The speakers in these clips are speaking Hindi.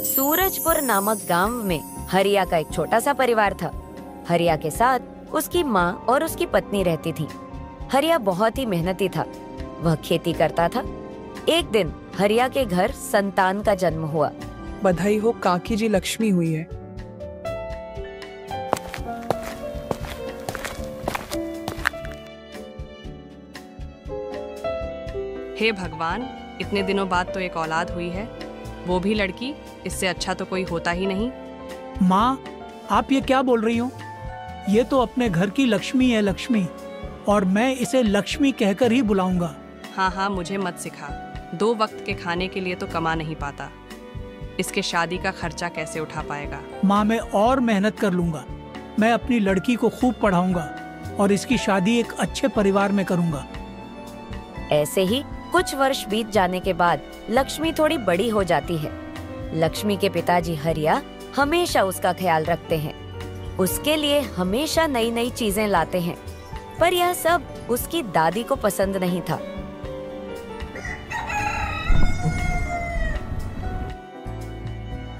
सूरजपुर नामक गांव में हरिया का एक छोटा सा परिवार था। हरिया के साथ उसकी माँ और उसकी पत्नी रहती थी। हरिया बहुत ही मेहनती था। वह खेती करता था। एक दिन हरिया के घर संतान का जन्म हुआ। बधाई हो, काकी जी लक्ष्मी हुई है। हे भगवान, इतने दिनों बाद तो एक औलाद हुई है, वो भी लड़की। इससे अच्छा तो कोई होता ही नहीं। माँ, आप ये क्या बोल रही हो? ये तो अपने घर की लक्ष्मी है, लक्ष्मी, और मैं इसे लक्ष्मी कहकर ही बुलाऊंगा। हाँ, मुझे मत सिखा। 2 वक्त के खाने के लिए तो कमा नहीं पाता, इसके शादी का खर्चा कैसे उठा पाएगा? माँ, मैं और मेहनत कर लूंगा। मैं अपनी लड़की को खूब पढ़ाऊंगा और इसकी शादी एक अच्छे परिवार में करूंगा। ऐसे ही कुछ वर्ष बीत जाने के बाद लक्ष्मी थोड़ी बड़ी हो जाती है। लक्ष्मी के पिताजी हरिया हमेशा उसका ख्याल रखते हैं। उसके लिए हमेशा नई नई चीजें लाते हैं, पर यह सब उसकी दादी को पसंद नहीं था।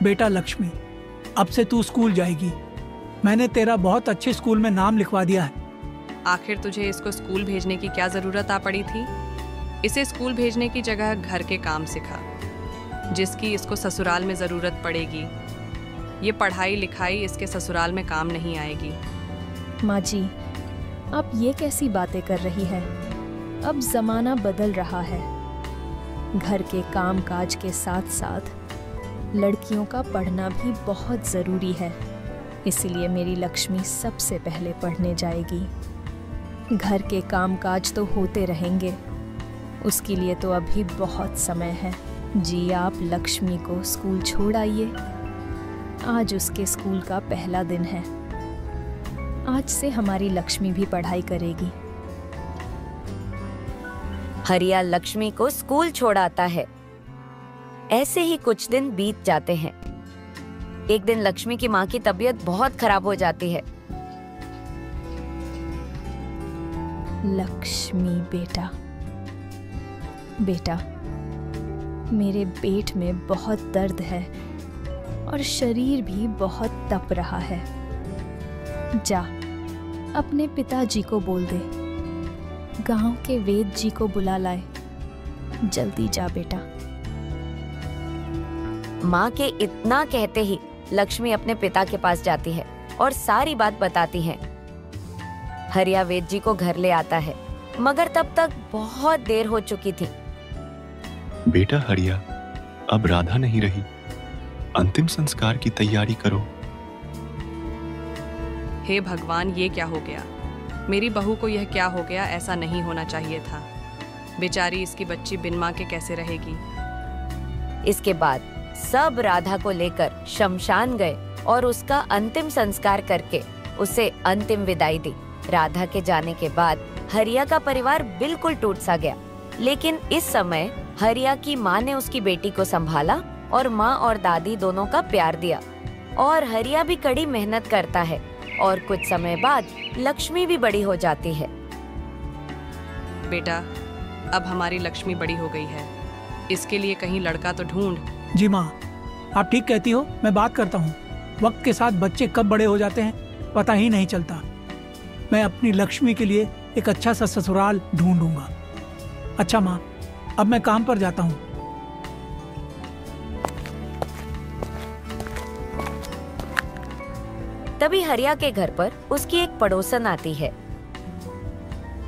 बेटा लक्ष्मी, अब से तू स्कूल जाएगी। मैंने तेरा बहुत अच्छे स्कूल में नाम लिखवा दिया है। आखिर तुझे इसको स्कूल भेजने की क्या जरूरत आ पड़ी थी? इसे स्कूल भेजने की जगह घर के काम सिखा, जिसकी इसको ससुराल में जरूरत पड़ेगी। ये पढ़ाई लिखाई इसके ससुराल में काम नहीं आएगी। माँ जी, आप ये कैसी बातें कर रही हैं? अब जमाना बदल रहा है। घर के काम काज के साथ साथ लड़कियों का पढ़ना भी बहुत ज़रूरी है। इसलिए मेरी लक्ष्मी सबसे पहले पढ़ने जाएगी। घर के काम काज तो होते रहेंगे, उसके लिए तो अभी बहुत समय है। जी, आप लक्ष्मी को स्कूल छोड़ आइए। आज उसके स्कूल का पहला दिन है। आज से हमारी लक्ष्मी भी पढ़ाई करेगी। हरिया लक्ष्मी को स्कूल छोड़ आता है। ऐसे ही कुछ दिन बीत जाते हैं। एक दिन लक्ष्मी की माँ की तबीयत बहुत खराब हो जाती है। लक्ष्मी बेटा, मेरे पेट में बहुत दर्द है और शरीर भी बहुत तप रहा है। जा, अपने पिताजी को बोल दे, गांव के वेद जी को बुला लाए। जल्दी जा बेटा। माँ के इतना कहते ही लक्ष्मी अपने पिता के पास जाती है और सारी बात बताती है। हरिया वेद जी को घर ले आता है, मगर तब तक बहुत देर हो चुकी थी। बेटा हरिया, अब राधा नहीं रही। अंतिम संस्कार की तैयारी करो। हे भगवान, ये क्या हो गया? मेरी बहू को यह क्या हो गया? ऐसा नहीं होना चाहिए था। बेचारी इसकी बच्ची बिन माँ के कैसे रहेगी? इसके बाद सब राधा को लेकर शमशान गए और उसका अंतिम संस्कार करके उसे अंतिम विदाई दी। राधा के जाने के बाद हरिया का परिवार बिल्कुल टूट सा गया। लेकिन इस समय हरिया की माँ ने उसकी बेटी को संभाला और माँ और दादी दोनों का प्यार दिया। और हरिया भी कड़ी मेहनत करता है और कुछ समय बाद लक्ष्मी भी बड़ी हो जाती है। बेटा, अब हमारी लक्ष्मी बड़ी हो गई है, इसके लिए कहीं लड़का तो ढूंढ। जी माँ, आप ठीक कहती हो। मैं बात करता हूँ। वक्त के साथ बच्चे कब बड़े हो जाते हैं पता ही नहीं चलता। मैं अपनी लक्ष्मी के लिए एक अच्छा सा ससुराल ढूंढूंगा। अच्छा माँ, अब मैं काम पर जाता हूँ। तभी हरिया के घर पर उसकी एक पड़ोसन आती है।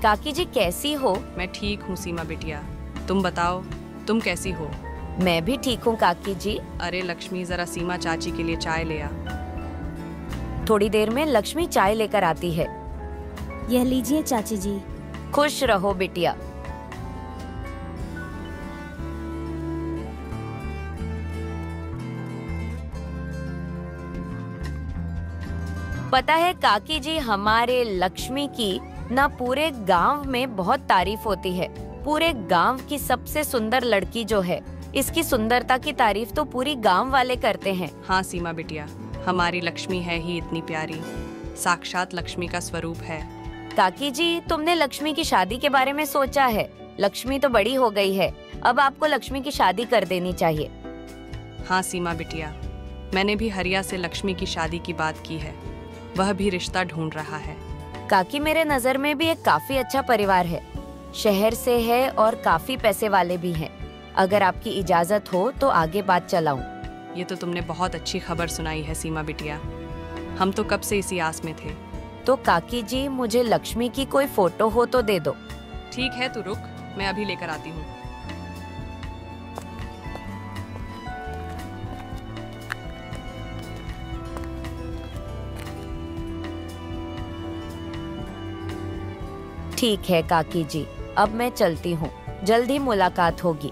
काकी जी कैसी हो? मैं ठीक हूँ सीमा बिटिया, तुम बताओ, तुम कैसी हो? मैं भी ठीक हूँ काकी जी। अरे लक्ष्मी, जरा सीमा चाची के लिए चाय ले आ। थोड़ी देर में लक्ष्मी चाय लेकर आती है। यह लीजिए चाची जी। खुश रहो बिटिया। पता है काकी जी, हमारे लक्ष्मी की ना पूरे गांव में बहुत तारीफ होती है। पूरे गांव की सबसे सुंदर लड़की जो है, इसकी सुंदरता की तारीफ तो पूरी गांव वाले करते हैं। हाँ सीमा बिटिया, हमारी लक्ष्मी है ही इतनी प्यारी, साक्षात लक्ष्मी का स्वरूप है। काकी जी, तुमने लक्ष्मी की शादी के बारे में सोचा है? लक्ष्मी तो बड़ी हो गई है, अब आपको लक्ष्मी की शादी कर देनी चाहिए। हाँ सीमा बिटिया, मैंने भी हरिया से लक्ष्मी की शादी की बात की है। वह भी रिश्ता ढूंढ रहा है। काकी, मेरे नजर में भी एक काफी अच्छा परिवार है। शहर से है और काफी पैसे वाले भी हैं। अगर आपकी इजाजत हो तो आगे बात चलाऊं। ये तो तुमने बहुत अच्छी खबर सुनाई है सीमा बिटिया। हम तो कब से इसी आस में थे। तो काकी जी, मुझे लक्ष्मी की कोई फोटो हो तो दे दो। ठीक है, तू रुक, मैं अभी लेकर आती हूँ। ठीक है काकी जी, अब मैं चलती हूँ। जल्दी मुलाकात होगी।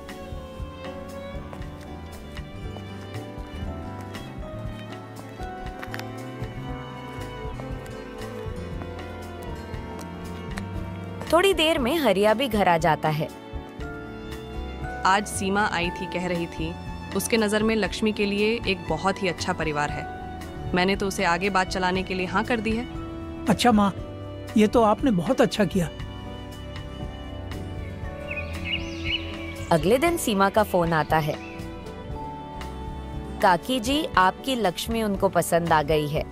थोड़ी देर में हरिया भी घर आ जाता है। आज सीमा आई थी, कह रही थी उसके नज़र में लक्ष्मी के लिए एक बहुत ही अच्छा परिवार है। मैंने तो उसे आगे बात चलाने के लिए हाँ कर दी है। अच्छा माँ, ये तो आपने बहुत अच्छा किया। अगले दिन सीमा का फोन आता है। काकी जी, आपकी लक्ष्मी उनको पसंद आ गई है।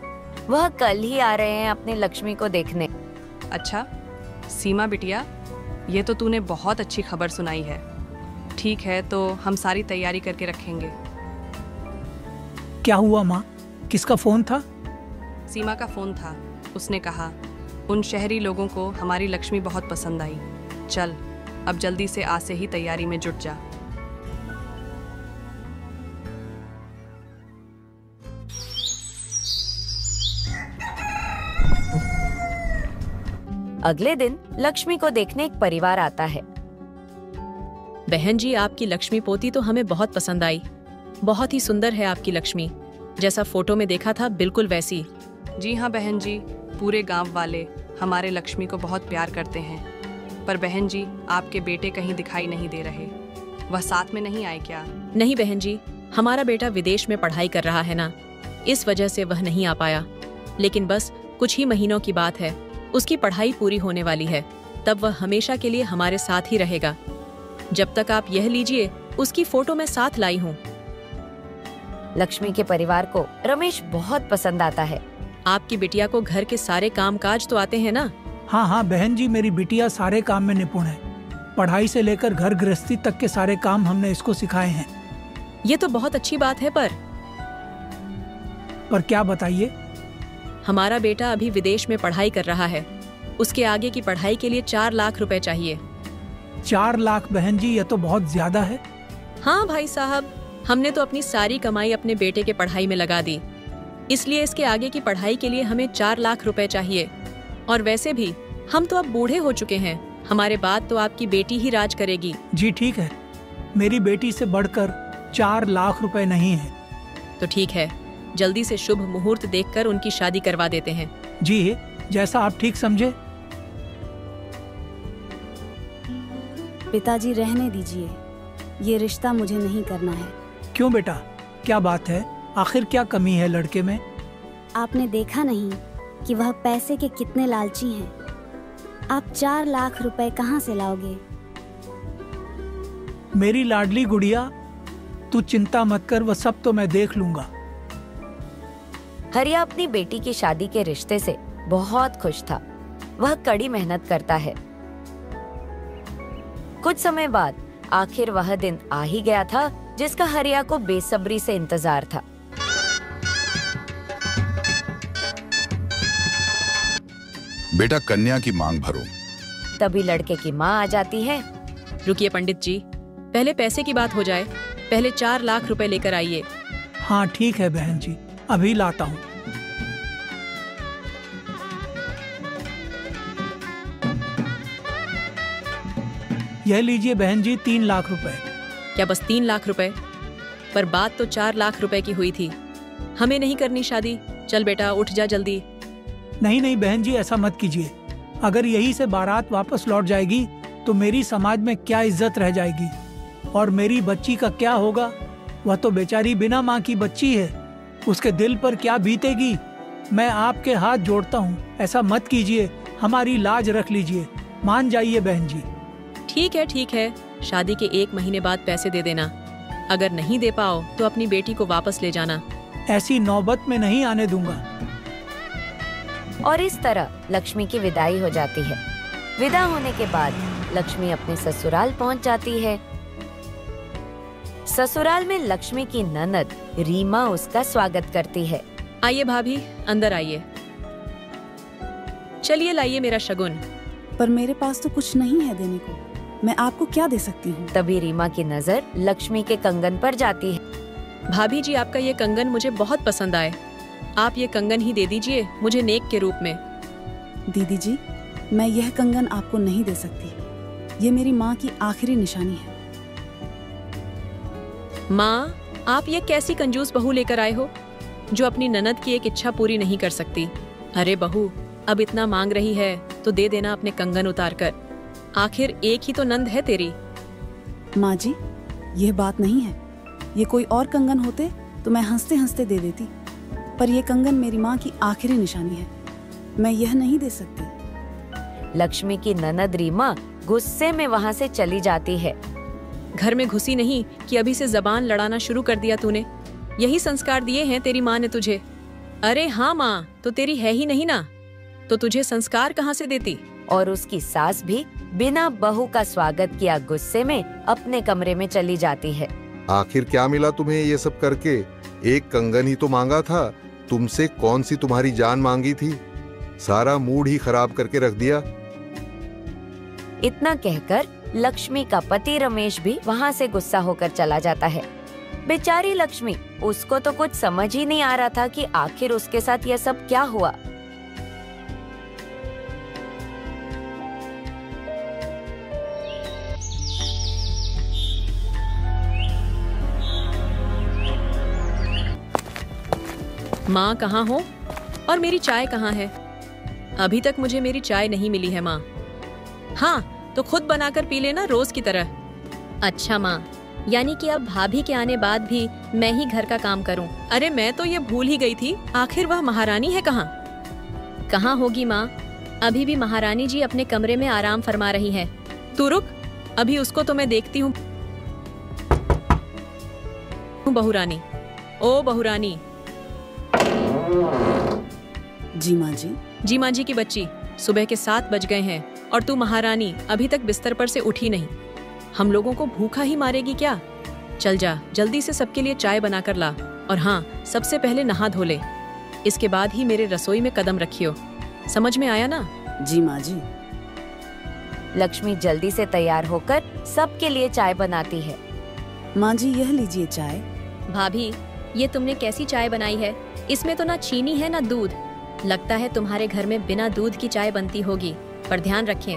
वह कल ही आ रहे हैं अपनी लक्ष्मी को देखने। अच्छा सीमा बिटिया, ये तो तूने बहुत अच्छी खबर सुनाई है। ठीक है, तो हम सारी तैयारी करके रखेंगे। क्या हुआ माँ, किसका फोन था? सीमा का फोन था। उसने कहा उन शहरी लोगों को हमारी लक्ष्मी बहुत पसंद आई। चल अब जल्दी से आज से ही तैयारी में जुट जा। अगले दिन लक्ष्मी को देखने एक परिवार आता है। बहन जी, आपकी लक्ष्मी पोती तो हमें बहुत पसंद आई। बहुत ही सुंदर है आपकी लक्ष्मी, जैसा फोटो में देखा था बिल्कुल वैसी। जी हाँ बहन जी, पूरे गांव वाले हमारे लक्ष्मी को बहुत प्यार करते हैं। पर बहन जी, आपके बेटे कहीं दिखाई नहीं दे रहे। वह साथ में नहीं आए क्या? नहीं बहन जी, हमारा बेटा विदेश में पढ़ाई कर रहा है ना, इस वजह से वह नहीं आ पाया। लेकिन बस कुछ ही महीनों की बात है, उसकी पढ़ाई पूरी होने वाली है, तब वह हमेशा के लिए हमारे साथ ही रहेगा। जब तक आप यह लीजिए, उसकी फोटो मैं साथ लाई हूँ। लक्ष्मी के परिवार को रमेश बहुत पसंद आता है। आपकी बिटिया को घर के सारे काम काज तो आते हैं ना? हाँ हाँ बहन जी, मेरी बिटिया सारे काम में निपुण है। पढ़ाई से लेकर घर गृहस्थी तक के सारे काम हमने इसको सिखाए हैं। ये तो बहुत अच्छी बात है। पर क्या बताइए? हमारा बेटा अभी विदेश में पढ़ाई कर रहा है। उसके आगे की पढ़ाई के लिए 4 लाख रुपए चाहिए। 4 लाख बहन जी, ये तो बहुत ज्यादा है। हाँ भाई साहब, हमने तो अपनी सारी कमाई अपने बेटे के पढ़ाई में लगा दी, इसलिए इसके आगे की पढ़ाई के लिए हमें 4 लाख रुपए चाहिए। और वैसे भी हम तो अब बूढ़े हो चुके हैं, हमारे बाद तो आपकी बेटी ही राज करेगी। जी ठीक है, मेरी बेटी से बढ़कर 4 लाख रुपए नहीं है। तो ठीक है, जल्दी से शुभ मुहूर्त देखकर उनकी शादी करवा देते हैं। जी, जैसा आप ठीक समझे। पिताजी रहने दीजिए, ये रिश्ता मुझे नहीं करना है। क्यों बेटा, क्या बात है? आखिर क्या कमी है लड़के में? आपने देखा नहीं कि वह पैसे के कितने लालची हैं। आप 4 लाख रुपए कहाँ से लाओगे? मेरी लाडली गुड़िया, तू चिंता मत कर, वह सब तो मैं देख लूंगा। हरिया अपनी बेटी की शादी के रिश्ते से बहुत खुश था। वह कड़ी मेहनत करता है। कुछ समय बाद आखिर वह दिन आ ही गया था जिसका हरिया को बेसब्री से इंतजार था। बेटा, कन्या की मांग भरो। तभी लड़के की माँ आ जाती है। रुकिए पंडित जी, पहले पैसे की बात हो जाए। पहले 4 लाख रुपए लेकर आइए। हाँ ठीक है बहन जी, अभी लाता हूँ। यह लीजिए बहन जी, 3 लाख रुपए। क्या बस 3 लाख रुपए? पर बात तो 4 लाख रुपए की हुई थी। हमें नहीं करनी शादी। चल बेटा, उठ जा जल्दी। नहीं नहीं बहन जी, ऐसा मत कीजिए। अगर यही से बारात वापस लौट जाएगी तो मेरी समाज में क्या इज्जत रह जाएगी, और मेरी बच्ची का क्या होगा? वह तो बेचारी बिना माँ की बच्ची है, उसके दिल पर क्या बीतेगी? मैं आपके हाथ जोड़ता हूँ, ऐसा मत कीजिए, हमारी लाज रख लीजिए, मान जाइए बहन जी। ठीक है, शादी के 1 महीने बाद पैसे दे देना। अगर नहीं दे पाओ तो अपनी बेटी को वापस ले जाना। ऐसी नौबत में नहीं आने दूंगा। और इस तरह लक्ष्मी की विदाई हो जाती है। विदा होने के बाद लक्ष्मी अपने ससुराल पहुंच जाती है। ससुराल में लक्ष्मी की ननद रीमा उसका स्वागत करती है। आइए भाभी, अंदर आइए। चलिए लाइए मेरा शगुन। पर मेरे पास तो कुछ नहीं है देने को, मैं आपको क्या दे सकती हूँ? तभी रीमा की नजर लक्ष्मी के कंगन पर जाती है। भाभी जी, आपका ये कंगन मुझे बहुत पसंद आए। आप ये कंगन ही दे दीजिए मुझे नेक के रूप में। दीदी जी, मैं यह कंगन आपको नहीं दे सकती। ये मेरी माँ की आखिरी निशानी है। माँ, आप ये कैसी कंजूस बहू लेकर आए हो जो अपनी ननद की एक इच्छा पूरी नहीं कर सकती? अरे बहू, अब इतना मांग रही है तो दे देना अपने कंगन उतार कर। आखिर एक ही तो नंद है तेरी। माँ जी, यह बात नहीं है। ये कोई और कंगन होते तो मैं हंसते हंसते दे देती, पर यह कंगन मेरी माँ की आखिरी निशानी है। मैं यह नहीं दे सकती। लक्ष्मी की ननद रीमा गुस्से में वहाँ से चली जाती है। घर में घुसी नहीं कि अभी से जबान लड़ाना शुरू कर दिया तूने। यही संस्कार दिए हैं तेरी माँ ने तुझे। अरे हाँ माँ, तो तेरी है ही नहीं ना, तो तुझे संस्कार कहाँ से देती? और उसकी सास भी बिना बहू का स्वागत किया गुस्से में अपने कमरे में चली जाती है। आखिर क्या मिला तुम्हें ये सब करके? एक कंगन ही तो मांगा था, तुमसे कौन सी तुम्हारी जान मांगी थी? सारा मूड ही खराब करके रख दिया। इतना कहकर लक्ष्मी का पति रमेश भी वहाँ से गुस्सा होकर चला जाता है। बेचारी लक्ष्मी, उसको तो कुछ समझ ही नहीं आ रहा था कि आखिर उसके साथ यह सब क्या हुआ। माँ कहाँ हो और मेरी चाय कहाँ है? अभी तक मुझे मेरी चाय नहीं मिली है माँ। हाँ, तो खुद बनाकर पी लेना रोज की तरह। अच्छा माँ, यानी कि अब भाभी के आने बाद भी मैं ही घर का काम करूं। अरे मैं तो ये भूल ही गई थी, आखिर वह महारानी है कहाँ? कहाँ होगी माँ, अभी भी महारानी जी अपने कमरे में आराम फरमा रही है। तू रुक, अभी उसको तो मैं देखती हूँ। बहुरानी, ओ बहुरानी। जी माँ जी। जी माँ जी की बच्ची, सुबह के 7 बज गए हैं और तू महारानी अभी तक बिस्तर पर से उठी नहीं। हम लोगों को भूखा ही मारेगी क्या? चल जा, जल्दी से सबके लिए चाय बनाकर ला। और हाँ, सबसे पहले नहा धो ले, इसके बाद ही मेरे रसोई में कदम रखियो। समझ में आया ना? जी माँ जी। लक्ष्मी जल्दी से तैयार होकर सबके लिए चाय बनाती है। माँ जी, यह लीजिए चाय। भाभी, ये तुमने कैसी चाय बनाई है? इसमें तो ना चीनी है ना दूध। लगता है तुम्हारे घर में बिना दूध की चाय बनती होगी। पर ध्यान रखें,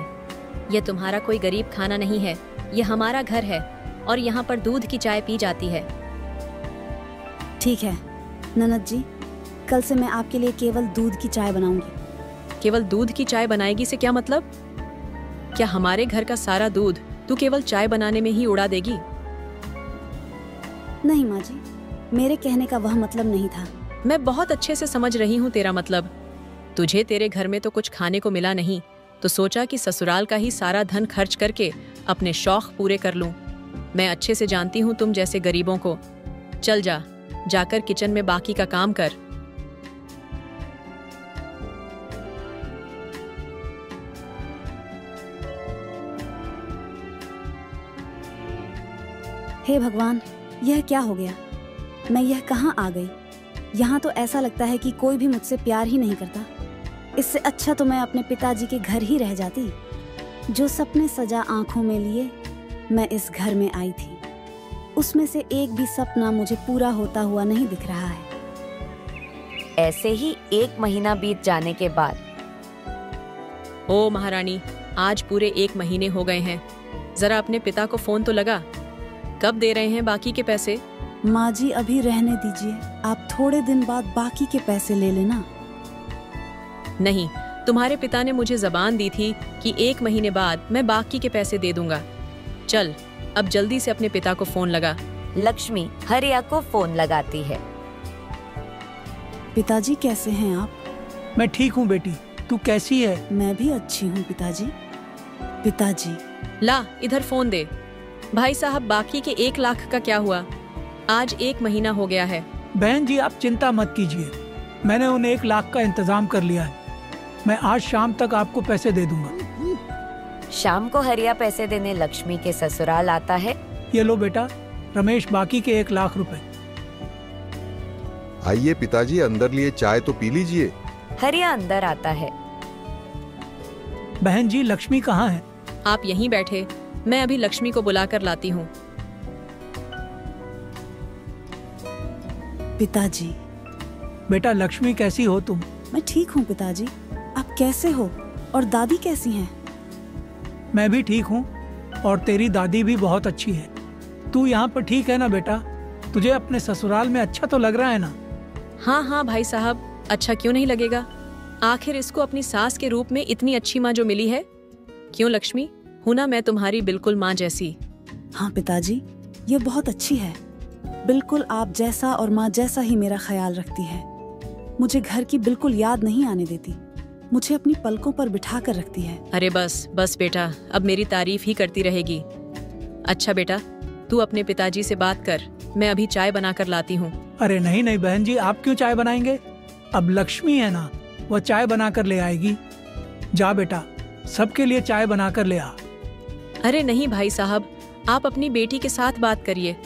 ये तुम्हारा कोई गरीब खाना नहीं है, ये हमारा घर है और यहाँ पर दूध की चाय पी जाती है। ठीक है ननद जी, कल से मैं आपके लिए केवल दूध की चाय बनाऊंगी। केवल दूध की चाय बनाएगी से क्या मतलब? क्या हमारे घर का सारा दूध तू केवल चाय बनाने में ही उड़ा देगी? नहीं माँ जी, मेरे कहने का वह मतलब नहीं था। मैं बहुत अच्छे से समझ रही हूँ तेरा मतलब। तुझे तेरे घर में तो कुछ खाने को मिला नहीं, तो सोचा कि ससुराल का ही सारा धन खर्च करके अपने शौक पूरे कर लूं। मैं अच्छे से जानती हूँ तुम जैसे गरीबों को। चल जा, जाकर किचन में बाकी का काम कर। हे भगवान, यह क्या हो गया? मैं यह कहाँ आ गई? यहाँ तो ऐसा लगता है कि कोई भी मुझसे प्यार ही नहीं करता। इससे अच्छा तो मैं अपने पिताजी के घर ही रह जाती। जो सपने सजा आंखों में लिए मैं इस घर में आई थी, उसमें से एक भी सपना मुझे पूरा होता हुआ नहीं दिख रहा है। ऐसे ही 1 महीना बीत जाने के बाद, ओ महारानी, आज पूरे 1 महीने हो गए हैं। जरा अपने पिता को फोन तो लगा। कब दे रहे हैं बाकी के पैसे? माँ जी, अभी रहने दीजिए, आप थोड़े दिन बाद बाकी के पैसे ले लेना। नहीं, तुम्हारे पिता ने मुझे जबान दी थी कि 1 महीने बाद मैं बाकी के पैसे दे दूंगा। चल, अब जल्दी से अपने पिता को फोन लगा। लक्ष्मी हरिया को फोन लगाती है। पिताजी, कैसे हैं आप? मैं ठीक हूँ बेटी, तू कैसी है? मैं भी अच्छी हूँ पिताजी। पिताजी, ला इधर फोन दे। भाई साहब, बाकी के 1 लाख का क्या हुआ? आज 1 महीना हो गया है। बहन जी आप चिंता मत कीजिए, मैंने उन 1 लाख का इंतजाम कर लिया है। मैं आज शाम तक आपको पैसे दे दूंगा। शाम को हरिया पैसे देने लक्ष्मी के ससुराल आता है। ये लो बेटा, रमेश बाकी के 1 लाख रुपए। आइए पिताजी, अंदर लिए चाय तो पी लीजिए। हरिया अंदर आता है। बहन जी लक्ष्मी कहाँ है? आप यहीं बैठे, मैं अभी लक्ष्मी को बुला कर लाती हूँ। पिताजी। बेटा लक्ष्मी कैसी हो तुम? मैं ठीक हूँ पिताजी, आप कैसे हो और दादी कैसी हैं? मैं भी ठीक हूँ और तेरी दादी भी बहुत अच्छी है। तू यहाँ पर ठीक है ना बेटा? तुझे अपने ससुराल में अच्छा तो लग रहा है ना? हाँ हाँ भाई साहब, अच्छा क्यों नहीं लगेगा। आखिर इसको अपनी सास के रूप में इतनी अच्छी माँ जो मिली है। क्यों लक्ष्मी, हूं ना मैं तुम्हारी बिल्कुल माँ जैसी। हाँ पिताजी, ये बहुत अच्छी है, बिल्कुल आप जैसा और माँ जैसा ही मेरा ख्याल रखती है। मुझे घर की बिल्कुल याद नहीं आने देती, मुझे अपनी पलकों पर बिठा कर रखती है। अरे बस बस बेटा, अब मेरी तारीफ ही करती रहेगी। अच्छा बेटा, तू अपने पिताजी से बात कर, मैं अभी चाय बना कर लाती हूँ। अरे नहीं नहीं बहन जी, आप क्यों चाय बनाएंगे? अब लक्ष्मी है ना, वो चाय बना कर ले आएगी। जा बेटा, सबके लिए चाय बना कर ले आ। अरे नहीं भाई साहब, आप अपनी बेटी के साथ बात करिए,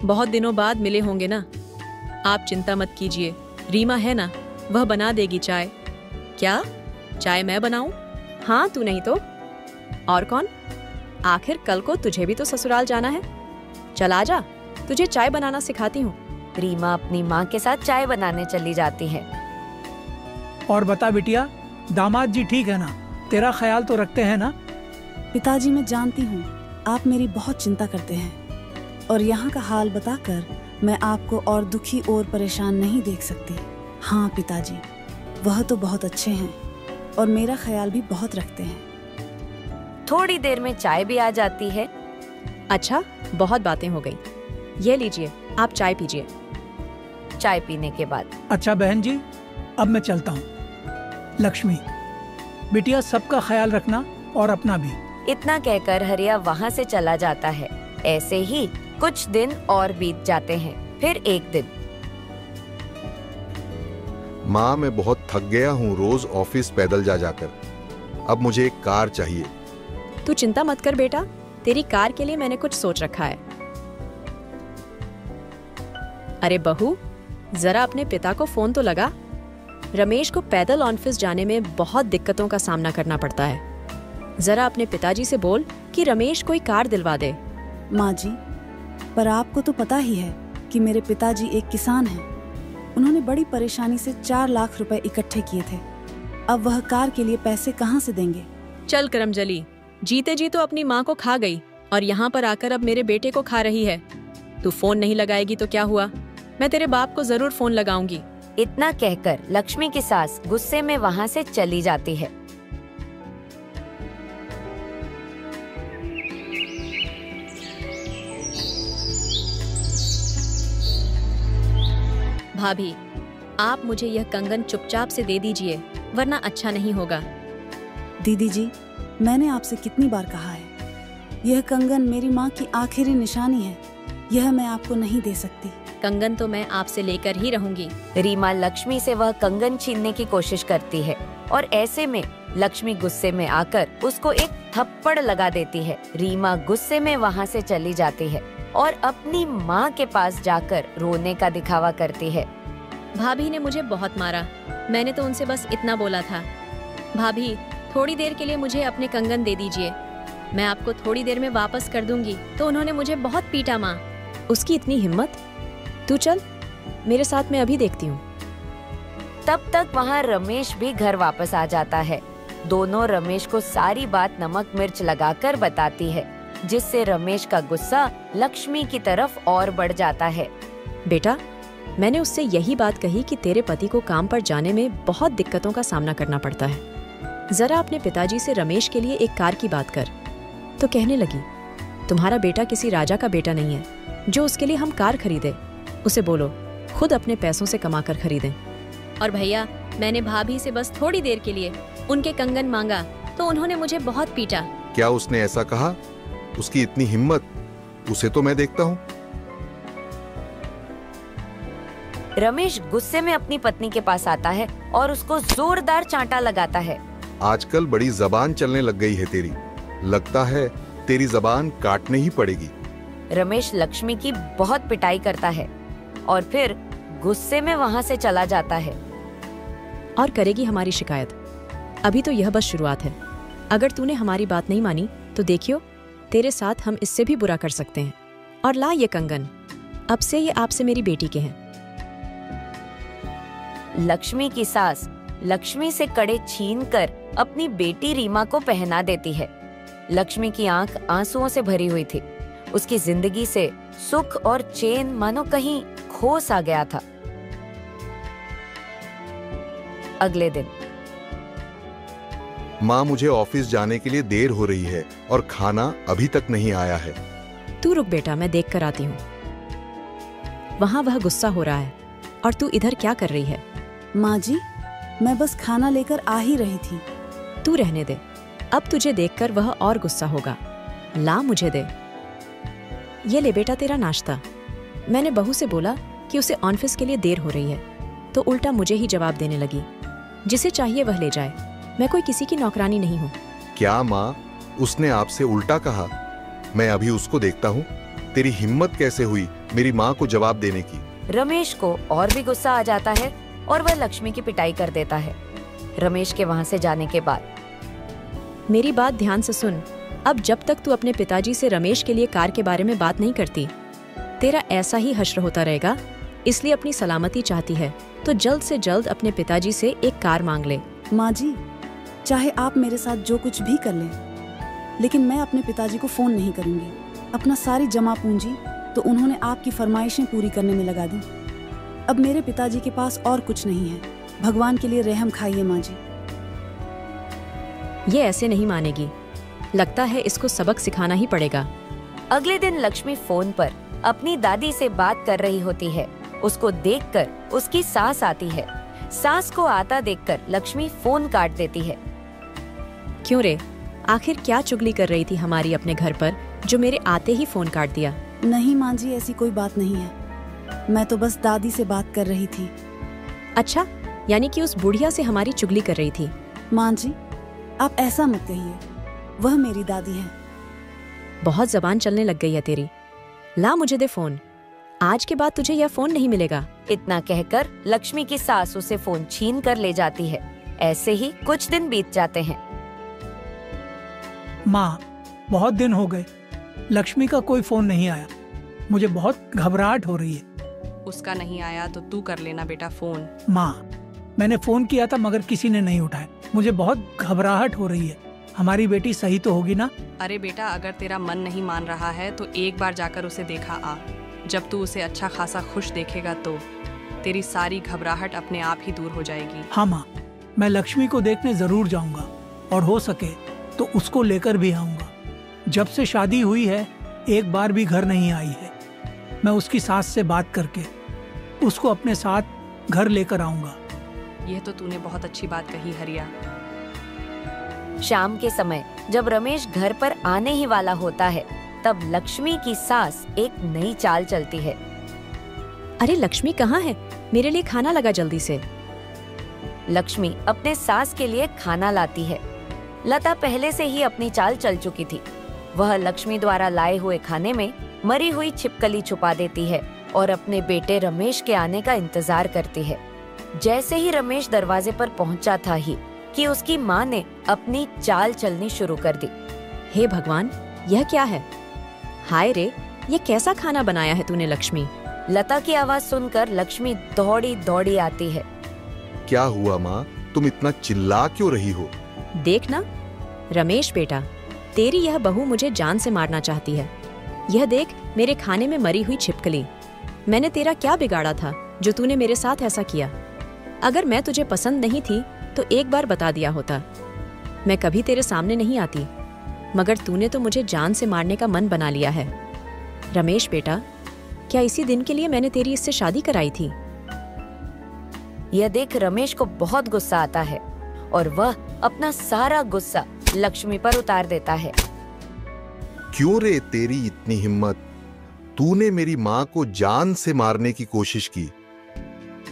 बहुत दिनों बाद मिले होंगे ना। आप चिंता मत कीजिए, रीमा है ना, वह बना देगी चाय। क्या चाय मैं बनाऊं? हाँ तू नहीं तो और कौन? आखिर कल को तुझे भी तो ससुराल जाना है। चल आजा, तुझे चाय बनाना सिखाती हूँ। रीमा अपनी माँ के साथ चाय बनाने चली जाती है। और बता बिटिया, दामाद जी ठीक है ना? तेरा ख्याल तो रखते हैं ना? पिताजी मैं जानती हूँ आप मेरी बहुत चिंता करते हैं और यहाँ का हाल बताकर मैं आपको और दुखी और परेशान नहीं देख सकती। हाँ पिताजी, वह तो बहुत अच्छे हैं और मेरा ख्याल भी बहुत रखते हैं। थोड़ी देर में चाय भी आ जाती है। अच्छा, बहुत बातें हो गई, ये लीजिए आप चाय पीजिए। चाय पीने के बाद अच्छा बहन जी, अब मैं चलता हूँ। लक्ष्मी बिटिया, सबका ख्याल रखना और अपना भी। इतना कहकर हरिया वहाँ से चला जाता है। ऐसे ही कुछ दिन और बीत जाते हैं। फिर एक दिन, माँ मैं बहुत थक गया हूँ रोज ऑफिस पैदल जा जाकर, अब मुझे एक कार चाहिए। तू चिंता मत कर बेटा, तेरी कार के लिए मैंने कुछ सोच रखा है। अरे बहू, जरा अपने पिता को फोन तो लगा। रमेश को पैदल ऑफिस जाने में बहुत दिक्कतों का सामना करना पड़ता है। जरा अपने पिताजी से बोल कि रमेश कोई कार दिलवा दे। माँ जी, पर आपको तो पता ही है कि मेरे पिताजी एक किसान हैं। उन्होंने बड़ी परेशानी से 4 लाख रुपए इकट्ठे किए थे। अब वह कार के लिए पैसे कहाँ से देंगे? चल करमजली, जीते जी तो अपनी माँ को खा गई और यहाँ पर आकर अब मेरे बेटे को खा रही है। तू फोन नहीं लगाएगी तो क्या हुआ, मैं तेरे बाप को जरूर फोन लगाऊंगी। इतना कहकर लक्ष्मी की सास गुस्से में वहाँ से चली जाती है। भाभी, आप मुझे यह कंगन चुपचाप से दे दीजिए, वरना अच्छा नहीं होगा। दीदी जी, मैंने आपसे कितनी बार कहा है, यह कंगन मेरी माँ की आखिरी निशानी है, यह मैं आपको नहीं दे सकती। कंगन तो मैं आपसे लेकर ही रहूंगी। रीमा लक्ष्मी से वह कंगन छीनने की कोशिश करती है और ऐसे में लक्ष्मी गुस्से में आकर उसको एक थप्पड़ लगा देती है। रीमा गुस्से में वहाँ से चली जाती है और अपनी माँ के पास जाकर रोने का दिखावा करती है। भाभी ने मुझे बहुत मारा, मैंने तो उनसे बस इतना बोला था, भाभी थोड़ी देर के लिए मुझे अपने कंगन दे दीजिए, मैं आपको थोड़ी देर में वापस कर दूंगी। तो उन्होंने मुझे बहुत पीटा। माँ, उसकी इतनी हिम्मत। तू चल मेरे साथ, मैं अभी देखती हूँ। तब तक वहाँ रमेश भी घर वापस आ जाता है। दोनों रमेश को सारी बात नमक मिर्च लगाकर बताती है, जिससे रमेश का गुस्सा लक्ष्मी की तरफ और बढ़ जाता है। बेटा, मैंने उससे यही बात कही कि तेरे पति को काम पर जाने में बहुत दिक्कतों का सामना करना पड़ता है। जरा अपने पिताजी से रमेश के लिए एक कार की बात कर। तो कहने लगी, तुम्हारा बेटा किसी राजा का बेटा नहीं है जो उसके लिए हम कार खरीदे। उसे बोलो खुद अपने पैसों से कमा कर खरीदें। और भैया, मैंने भाभी से बस थोड़ी देर के लिए उनके कंगन मांगा तो उन्होंने मुझे बहुत पीटा। क्या उसने ऐसा कहा? उसकी इतनी हिम्मत, उसे तो मैं देखता हूँ। रमेश गुस्से में अपनी पत्नी के पास आता है और उसको जोरदार चांटा लगाता है। आजकल बड़ी जबान चलने लग गई है तेरी, लगता है तेरी जबान काटने ही पड़ेगी। रमेश लक्ष्मी की बहुत पिटाई करता है और फिर गुस्से में वहाँ से चला जाता है। और करेगी हमारी शिकायत। अभी तो यह बस शुरुआत है। अगर तूने हमारी बात नहीं मानी तो देखियो, तेरे साथ हम इससे भी बुरा कर सकते हैं। और ला ये कंगन, अब से ये आपसे मेरी बेटी के हैं। लक्ष्मी की सास लक्ष्मी से कड़े छीनकर अपनी बेटी रीमा को पहना देती है। लक्ष्मी की आंख आंसुओं से भरी हुई थी। उसकी जिंदगी से सुख और चैन मानो कहीं खो सा गया था। अगले दिन, माँ मुझे ऑफिस जाने के लिए देर हो रही है और खाना अभी तक नहीं आया है। तू रुक बेटा, मैं देख कर आती हूँ। वहाँ वह गुस्सा हो रहा है और तू इधर क्या कर रही है? माँ जी, मैं बस खाना लेकर आ ही रही थी। तू रहने दे, अब तुझे देखकर वह और गुस्सा होगा। ला मुझे दे। ये ले बेटा तेरा नाश्ता। मैंने बहू से बोला कि उसे ऑफिस के लिए देर हो रही है, तो उल्टा मुझे ही जवाब देने लगी। जिसे चाहिए वह ले जाए, मैं कोई किसी की नौकरानी नहीं हूँ। क्या माँ, उसने आपसे उल्टा कहा? मैं अभी उसको देखता हूँ। तेरी हिम्मत कैसे हुई मेरी माँ को जवाब देने की? रमेश को और भी गुस्सा आ जाता है और वह लक्ष्मी की पिटाई कर देता है। रमेश के वहाँ से जाने के बाद, मेरी बात ध्यान से सुन। अब जब तक तू अपने पिताजी से रमेश के लिए कार के बारे में बात नहीं करती, तेरा ऐसा ही हश्र होता रहेगा। इसलिए अपनी सलामती चाहती है तो जल्द से जल्द अपने पिताजी से एक कार मांग ले। माँ जी, चाहे आप मेरे साथ जो कुछ भी कर लें, लेकिन मैं अपने पिताजी को फोन नहीं करूंगी। अपना सारी जमा पूंजी तो उन्होंने आपकी फरमाइशें पूरी करने में लगा दी। अब मेरे पिताजी के पास और कुछ नहीं है। भगवान के लिए रहम खाइए माँ जी। ये ऐसे नहीं मानेगी। लगता है इसको सबक सिखाना ही पड़ेगा। अगले दिन लक्ष्मी फोन पर अपनी दादी से बात कर रही होती है। उसको देखकर उसकी सास आती है। सास को आता देखकर लक्ष्मी फोन काट देती है। क्यों रे, आखिर क्या चुगली कर रही थी हमारी अपने घर पर, जो मेरे आते ही फोन काट दिया? नहीं माँ जी, ऐसी कोई बात नहीं है। मैं तो बस दादी से बात कर रही थी। अच्छा, यानी कि उस बुढ़िया से हमारी चुगली कर रही थी? माँ जी, आप ऐसा मत कहिए, वह मेरी दादी है। बहुत जबान चलने लग गई है तेरी। ला मुझे दे फोन। आज के बाद तुझे यह फोन नहीं मिलेगा। इतना कहकर लक्ष्मी की सास उसे फोन छीन कर ले जाती है। ऐसे ही कुछ दिन बीत जाते हैं। माँ, बहुत दिन हो गए, लक्ष्मी का कोई फोन नहीं आया। मुझे बहुत घबराहट हो रही है। उसका नहीं आया तो तू कर लेना बेटा फोन। माँ, मैंने फोन किया था मगर किसी ने नहीं उठाया। मुझे बहुत घबराहट हो रही है। हमारी बेटी सही तो होगी ना? अरे बेटा, अगर तेरा मन नहीं मान रहा है तो एक बार जाकर उसे देखा आ। जब तू उसे अच्छा खासा खुश देखेगा तो तेरी सारी घबराहट अपने आप ही दूर हो जाएगी। हाँ माँ, मैं लक्ष्मी को देखने जरूर जाऊंगा और हो सके तो उसको लेकर भी आऊंगा। जब से शादी हुई है एक बार भी घर नहीं आई है। मैं उसकी सास से बात करके उसको अपने साथ घर लेकर आऊंगा। यह तो तूने बहुत अच्छी बात कही हरिया। शाम के समय जब रमेश घर पर आने ही वाला होता है, तब लक्ष्मी की सास एक नई चाल चलती है। अरे लक्ष्मी कहाँ है? मेरे लिए खाना लगा जल्दी से। लक्ष्मी अपने सास के लिए खाना लाती है। लता पहले से ही अपनी चाल चल चुकी थी। वह लक्ष्मी द्वारा लाए हुए खाने में मरी हुई छिपकली छुपा देती है और अपने बेटे रमेश के आने का इंतजार करती है। जैसे ही रमेश दरवाजे पर पहुंचा था ही कि उसकी माँ ने अपनी चाल चलनी शुरू कर दी। हे भगवान, यह क्या है? हाय रे, ये कैसा खाना बनाया है तूने लक्ष्मी? लता की आवाज सुनकर लक्ष्मी दौड़ी दौड़ी आती है। क्या हुआ माँ, तुम इतना चिल्ला क्यों रही हो? देख ना रमेश बेटा, तेरी यह बहू मुझे जान से मारना चाहती है। यह देख मेरे खाने में मरी हुई छिपकली। मैंने तेरा क्या बिगाड़ा था जो तूने मेरे साथ ऐसा किया? अगर मैं तुझे पसंद नहीं थी तो एक बार बता दिया होता। मैं कभी तेरे सामने नहीं आती, मगर तूने तो मुझे जान से मारने का मन बना लिया है। रमेश बेटा, क्या इसी दिन के लिए मैंने तेरी इससे शादी कराई थी? यह देख रमेश को बहुत गुस्सा आता है और वह अपना सारा गुस्सा लक्ष्मी पर उतार देता है। क्यों रे तेरी इतनी हिम्मत? तूने मेरी माँ को जान से मारने की कोशिश की।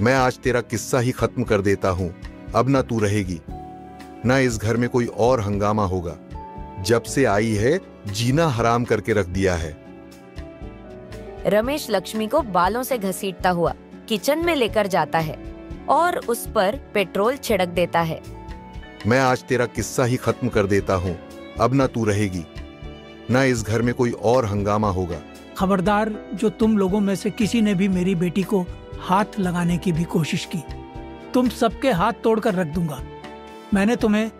मैं आज तेरा किस्सा ही खत्म कर देता हूँ। अब ना तू रहेगी, ना इस घर में कोई और हंगामा होगा। जब से आई है जीना हराम करके रख दिया है। रमेश लक्ष्मी को बालों से घसीटता हुआ किचन में लेकर जाता है और उस पर पेट्रोल छिड़क देता है। मैं आज तेरा किस्सा ही खत्म कर देता हूँ। अब ना तू रहेगी, ना इस घर में कोई और हंगामा होगा। खबरदार, जो तुम लोगों में से किसी ने भी मेरी बेटी को हाथ लगाने की भी कोशिश की, तुम सबके हाथ तोड़कर रख दूंगा। मैंने तुम्हें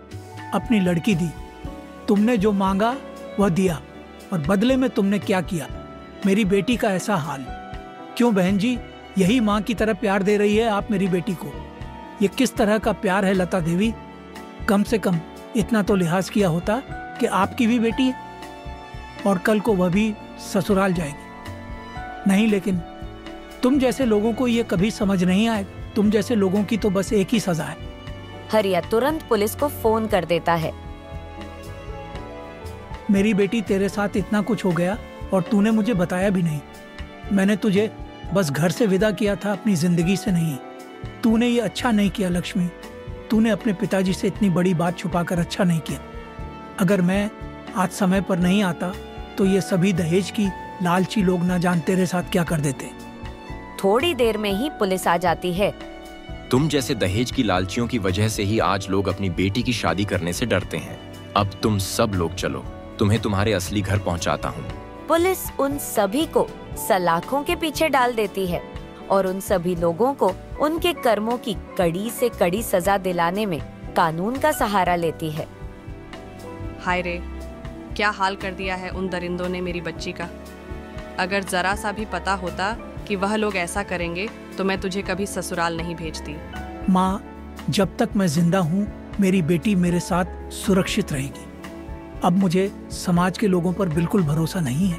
अपनी लड़की दी, तुमने जो मांगा वह दिया, और बदले में तुमने क्या किया? मेरी बेटी का ऐसा हाल। क्यों बहन जी, यही माँ की तरह प्यार दे रही है आप मेरी बेटी को? ये किस तरह का प्यार है लता देवी? कम से कम इतना तो लिहाज किया होता कि आपकी भी बेटी है और कल को वह भी ससुराल जाएगी। नहीं, लेकिन तुम जैसे लोगों को ये कभी समझ नहीं आएगा। तुम जैसे लोगों की तो बस एक ही सजा है। हरिया तुरंत पुलिस को फोन कर देता है। मेरी बेटी, तेरे साथ इतना कुछ हो गया और तूने मुझे बताया भी नहीं। मैंने तुझे बस घर से विदा किया था, अपनी जिंदगी से नहीं। तूने ये अच्छा नहीं किया लक्ष्मी। तूने अपने पिताजी से इतनी बड़ी बात छुपाकर अच्छा नहीं किया। अगर मैं आज समय पर नहीं आता तो ये सभी दहेज की लालची लोग ना जान तेरे साथ क्या कर देते। थोड़ी देर में ही पुलिस आ जाती है। तुम जैसे दहेज की लालचियों की वजह से ही आज लोग अपनी बेटी की शादी करने से डरते हैं। अब तुम सब लोग चलो, तुम्हें तुम्हारे असली घर पहुंचाता हूँ। पुलिस उन सभी को सलाखों के पीछे डाल देती है और उन सभी लोगों को उनके कर्मों की कड़ी से कड़ी सजा दिलाने में कानून का सहारा लेती है। हाय रे, क्या हाल कर दिया है उन दरिंदों ने मेरी बच्ची का। अगर जरा सा भी पता होता कि वह लोग ऐसा करेंगे तो मैं तुझे कभी ससुराल नहीं भेजती। माँ, जब तक मैं जिंदा हूँ मेरी बेटी मेरे साथ सुरक्षित रहेगी। अब मुझे समाज के लोगों पर बिल्कुल भरोसा नहीं है।